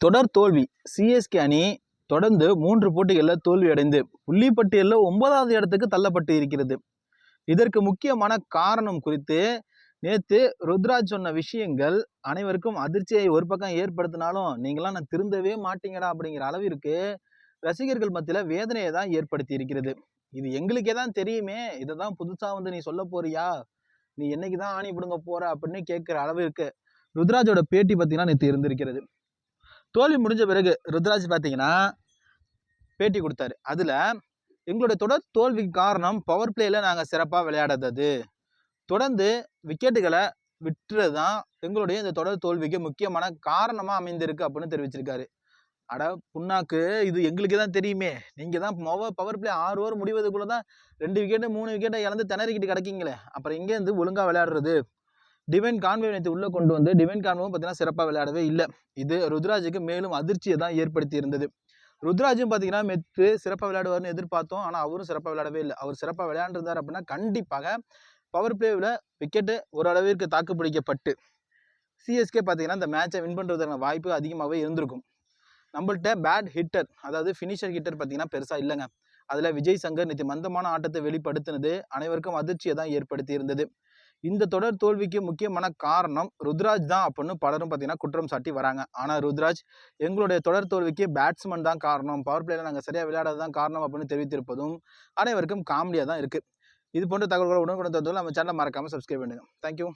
தொடர் தோல்வி. சிஎஸ்கே அணி தொடர்ந்து 3 போட்டிகளில் தோல்வி அடைந்து புள்ளிப்பட்டியலில் 9வது இடத்துக்கு தள்ளப்பட்டு இருக்கிறது. இதற்கு முக்கியமான காரணம் குறித்து நேற்று ருத்ராஜ் சொன்ன விஷயங்கள் அனைவருக்கும் அதிர்ச்சியை ஒரு பக்கம் ஏற்படுத்தினாலும், நீங்களாம் நான் திருந்தவே மாட்டீங்கடா அப்படிங்கிற அளவிற்கு ரசிகர்கள் மத்தியில் வேதனையை தான் ஏற்படுத்தி இருக்கிறது. இது எங்களுக்கே தான் தெரியுமே, இதை தான் புதுசா நீ சொல்ல போறியா, நீ என்னைக்கு தான் ஆணி பிடுங்க போற அப்படின்னு கேட்கிற அளவிற்கு ருத்ராஜோட பேட்டி பார்த்தீங்கன்னா நேற்று இருந்திருக்கிறது. தோல்வி முடிஞ்ச பிறகு ருத்ராஜ் பார்த்தீங்கன்னா பேட்டி கொடுத்தாரு. அதுல எங்களுடைய தொடர் தோல்விக்கு காரணம் பவர் பிளேல நாங்கள் சிறப்பாக விளையாடாதது, தொடர்ந்து விக்கெட்டுகளை விட்டுறது தான் எங்களுடைய இந்த தொடர் தோல்விக்கு முக்கியமான காரணமாக அமைந்திருக்கு அப்படின்னு தெரிவிச்சிருக்காரு. அட புண்ணாக்கு, இது எங்களுக்கு தான் தெரியுமே, நீங்க தான் பவர் பிளே 6 ஓவர் முடிவதுக்குள்ள தான் 2 விக்கெட்டு 3 விக்கெட்டை இழந்து திணறிக்கிட்டு கிடக்கீங்களே, அப்புறம் எங்கேருந்து ஒழுங்கா விளையாடுறது? டிவைன் கான்வே நேற்று உள்ள கொண்டு வந்து டிவைன் கான்வும் பார்த்தீங்கன்னா சிறப்பாக விளையாடவே இல்லை. இது ருத்ராஜுக்கு மேலும் அதிர்ச்சியை தான் ஏற்படுத்தி இருந்தது. ருத்ராஜும் பார்த்தீங்கன்னா மெத்து சிறப்பாக விளையாடுவார்னு எதிர்பார்த்தோம். ஆனால் அவரும் சிறப்பாக விளையாடவே இல்லை. அவர் சிறப்பாக விளையாண்டுருந்தார் அப்படின்னா கண்டிப்பாக பவர் பிளேவில் விக்கெட்டு ஓரளவிற்கு தாக்கு பிடிக்கப்பட்டு சிஎஸ்கே பார்த்தீங்கன்னா இந்த மேட்சை வின் பண்ணுறதுக்கான வாய்ப்பு அதிகமாகவே இருந்திருக்கும். நம்மள்கிட்ட பேட் ஹிட்டர், அதாவது ஃபினிஷர் ஹிட்டர் பார்த்தீங்கன்னா பெருசாக இல்லைங்க. அதில் விஜய் சங்கர் நேற்று மந்தமான ஆட்டத்தை வெளிப்படுத்தினது அனைவருக்கும் அதிர்ச்சியை தான் ஏற்படுத்தி இருந்தது. இந்த தொடர் தோல்விக்கு முக்கியமான காரணம் ருத்ராஜ் தான் அப்படின்னு பலரும் பார்த்தீங்கன்னா குற்றம் சாட்டி வராங்க. ஆனால் ருத்ராஜ் எங்களுடைய தொடர் தோல்விக்கு பேட்ஸ்மேன் தான் காரணம், பவர் பிளேல நாங்கள் சரியாக விளையாடாது தான் காரணம் அப்படின்னு தெரிவித்திருப்பதும் அனைவருக்கும் காமெடியாக தான் இருக்குது. இது போன்ற தகவல்களை உடனுக்குடன் நம்ம சேனலை மறக்காமல் சப்ஸ்கிரைப் பண்ணுங்கள். தேங்க்யூ.